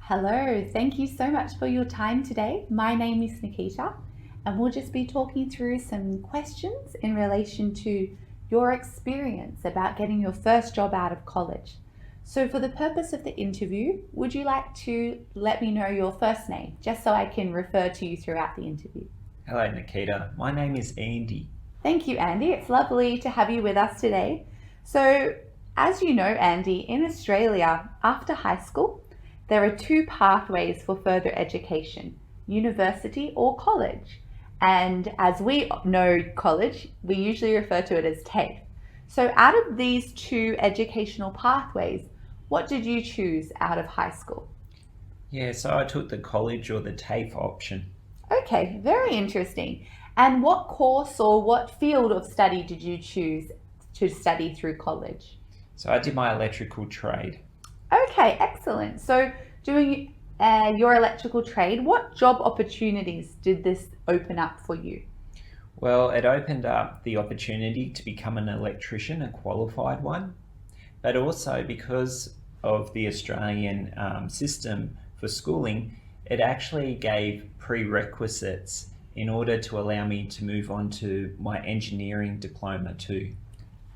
Hello, thank you so much for your time today. My name is Nikita, and we'll just be talking through some questions in relation to your experience about getting your first job out of college. So, for the purpose of the interview, would you like to let me know your first name just so I can refer to you throughout the interview? Hello, Nikita. My name is Andy. Thank you, Andy. It's lovely to have you with us today. So, as you know, Andy, in Australia, after high school, there are two pathways for further education: university or college. And as we know college, we usually refer to it as TAFE. So, out of these two educational pathways, what did you choose out of high school? Yeah, so I took the college or the TAFE option. Okay, very interesting. And what course or what field of study did you choose to study through college? So I did my electrical trade. Okay, excellent. So, doing your electrical trade, what job opportunities did this open up for you? Well, it opened up the opportunity to become an electrician, a qualified one, but also because of the Australian system for schooling, it actually gave prerequisites in order to allow me to move on to my engineering diploma too.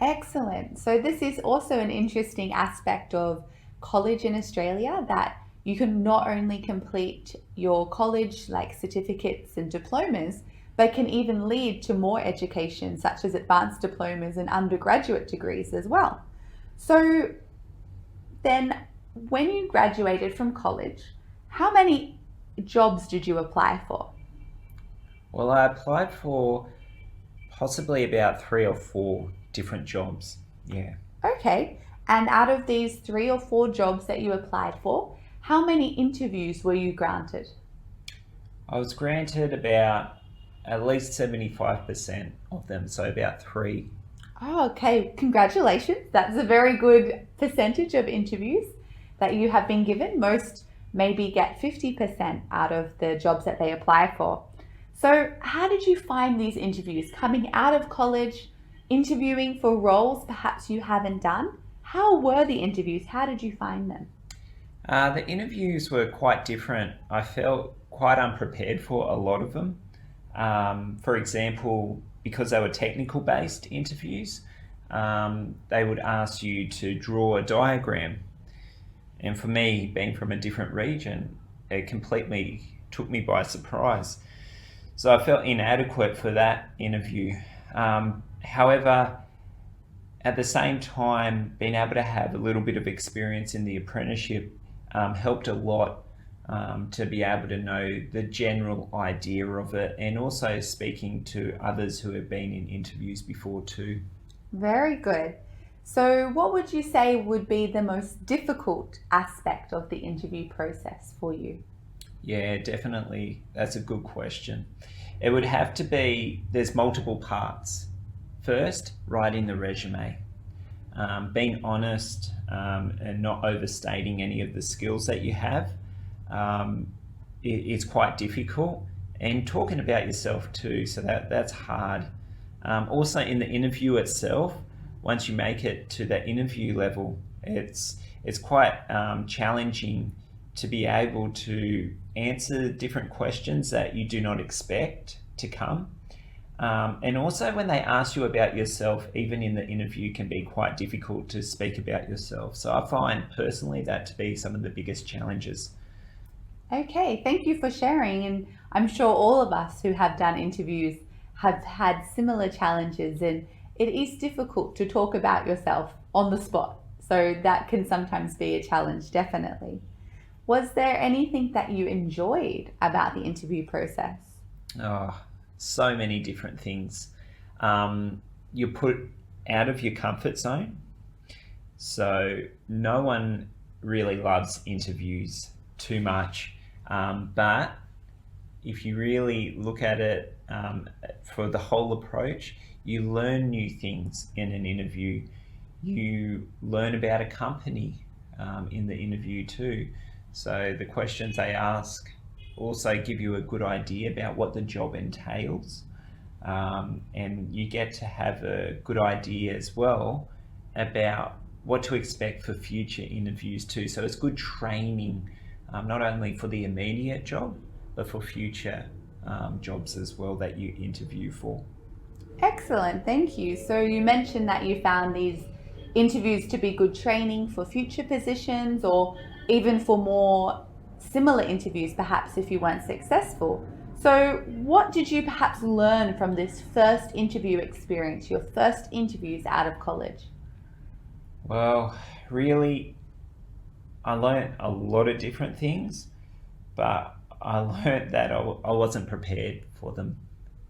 Excellent. So, this is also an interesting aspect of college in Australia that you can not only complete your college like certificates and diplomas, but can even lead to more education, such as advanced diplomas and undergraduate degrees as well. So, then when you graduated from college, how many jobs did you apply for? Well, I applied for possibly about three or four different jobs. Yeah. Okay. And out of these three or four jobs that you applied for, how many interviews were you granted? I was granted about at least 75% of them, so about three. Oh, okay. Congratulations. That's a very good percentage of interviews that you have been given. Most maybe get 50% out of the jobs that they apply for. So, how did you find these interviews coming out of college, interviewing for roles perhaps you haven't done? How were the interviews? How did you find them? The interviews were quite different. I felt quite unprepared for a lot of them. For example, because they were technical based interviews, they would ask you to draw a diagram. And for me, being from a different region, it completely took me by surprise. So I felt inadequate for that interview. However, at the same time, being able to have a little bit of experience in the apprenticeship helped a lot to be able to know the general idea of it, and also speaking to others who have been in interviews before too. Very good. So, what would you say would be the most difficult aspect of the interview process for you? Yeah, definitely. That's a good question. It would have to be, there's multiple parts. First, writing the resume, being honest and not overstating any of the skills that you have. Um, it's quite difficult. And talking about yourself too, so that's hard. Also, in the interview itself, once you make it to the interview level, it's quite challenging to be able to answer different questions that you do not expect to come. And also, when they ask you about yourself, even in the interview, can be quite difficult to speak about yourself. So I find personally that to be some of the biggest challenges. Okay, thank you for sharing. And I'm sure all of us who have done interviews have had similar challenges, and it is difficult to talk about yourself on the spot. So that can sometimes be a challenge, definitely. Was there anything that you enjoyed about the interview process? Oh, so many different things. You're put out of your comfort zone. So no one really loves interviews too much. But if you really look at it for the whole approach, you learn new things in an interview. You learn about a company in the interview too. So the questions they ask also give you a good idea about what the job entails. And you get to have a good idea as well about what to expect for future interviews too. So it's good training not only for the immediate job, but for future jobs as well that you interview for. Excellent, thank you. So you mentioned that you found these interviews to be good training for future positions or even for more similar interviews, perhaps if you weren't successful. So, what did you perhaps learn from this first interview experience, your first interviews out of college? Well, really, I learned a lot of different things, but I learned that I wasn't prepared for them.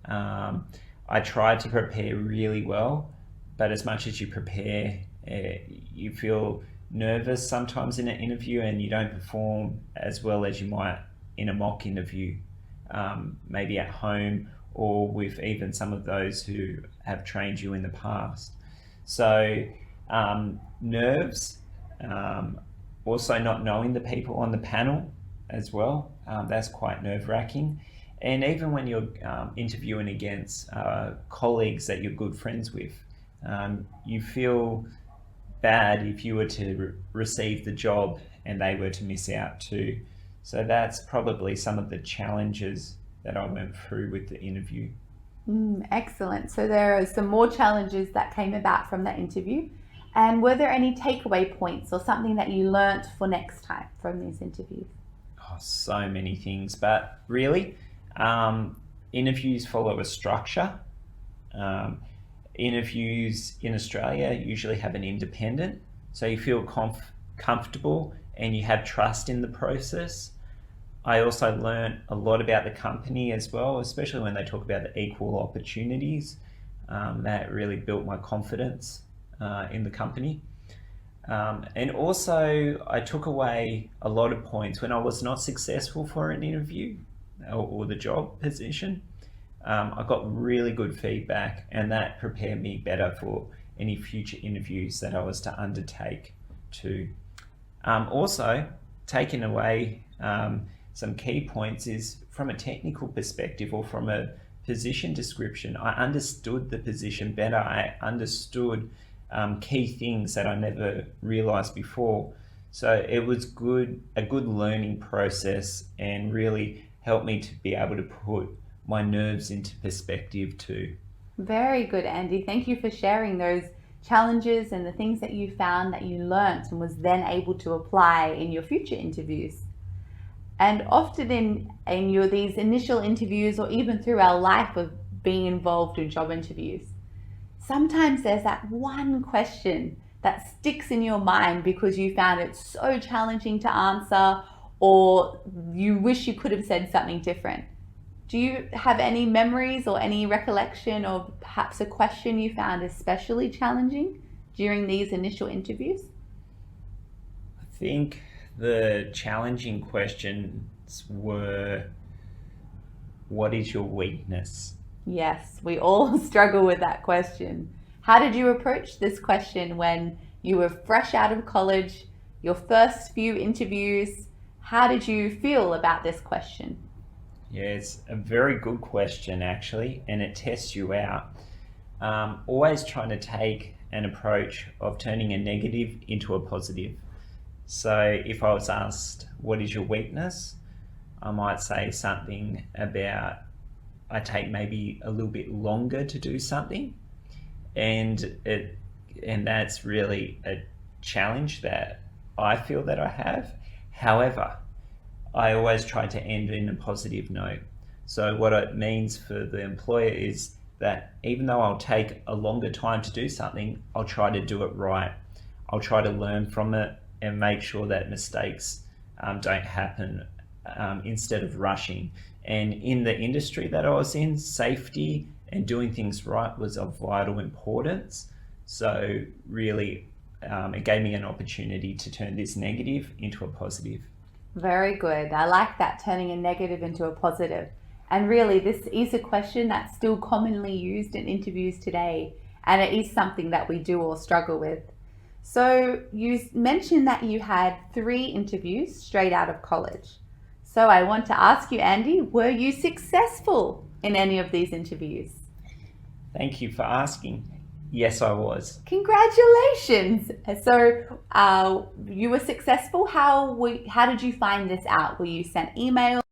Um, I tried to prepare really well, but as much as you prepare, you feel nervous sometimes in an interview and you don't perform as well as you might in a mock interview, maybe at home or with even some of those who have trained you in the past. So, nerves, um, also not knowing the people on the panel as well, that's quite nerve wracking. And even when you're interviewing against colleagues that you're good friends with, you feel bad if you were to receive the job and they were to miss out too. So that's probably some of the challenges that I went through with the interview. Excellent. So there are some more challenges that came about from that interview. And were there any takeaway points or something that you learnt for next time from these interviews? Oh, so many things, but really, interviews follow a structure. Um, Interviews in Australia usually have an independent, so you feel comfortable and you have trust in the process. I also learned a lot about the company as well, especially when they talk about the equal opportunities. That really built my confidence in the company. And also, I took away a lot of points when I was not successful for an interview or the job position. I got really good feedback, and that prepared me better for any future interviews that I was to undertake too. Also, taking away some key points is from a technical perspective or from a position description. I understood the position better. I understood key things that I never realized before. So it was a good learning process and really helped me to be able to put my nerves into perspective too. Very good, Andy. Thank you for sharing those challenges and the things that you found that you learnt and was then able to apply in your future interviews. And often in your these initial interviews or even through our life of being involved in job interviews, sometimes there's that one question that sticks in your mind because you found it so challenging to answer or you wish you could have said something different. Do you have any memories or any recollection of perhaps a question you found especially challenging during these initial interviews? I think the challenging questions were, what is your weakness? Yes, we all struggle with that question. How did you approach this question when you were fresh out of college, your first few interviews? How did you feel about this question? Yeah, it's a very good question actually, and it tests you out. Always trying to take an approach of turning a negative into a positive. So if I was asked, what is your weakness? I might say something about I take maybe a little bit longer to do something, and that's really a challenge that I feel that I have. However, I always try to end in a positive note. So what it means for the employer is that even though I'll take a longer time to do something, I'll try to do it right. I'll try to learn from it and make sure that mistakes don't happen instead of rushing. And in the industry that I was in, safety and doing things right was of vital importance. So really, it gave me an opportunity to turn this negative into a positive. Very good. I like that, turning a negative into a positive. And really, this is a question that's still commonly used in interviews today, and it is something that we do all struggle with. So, you mentioned that you had 3 interviews straight out of college. So, I want to ask you, Andy, were you successful in any of these interviews? Thank you for asking. Yes, I was. Congratulations! So you were successful. How did you find this out? Were you sent email?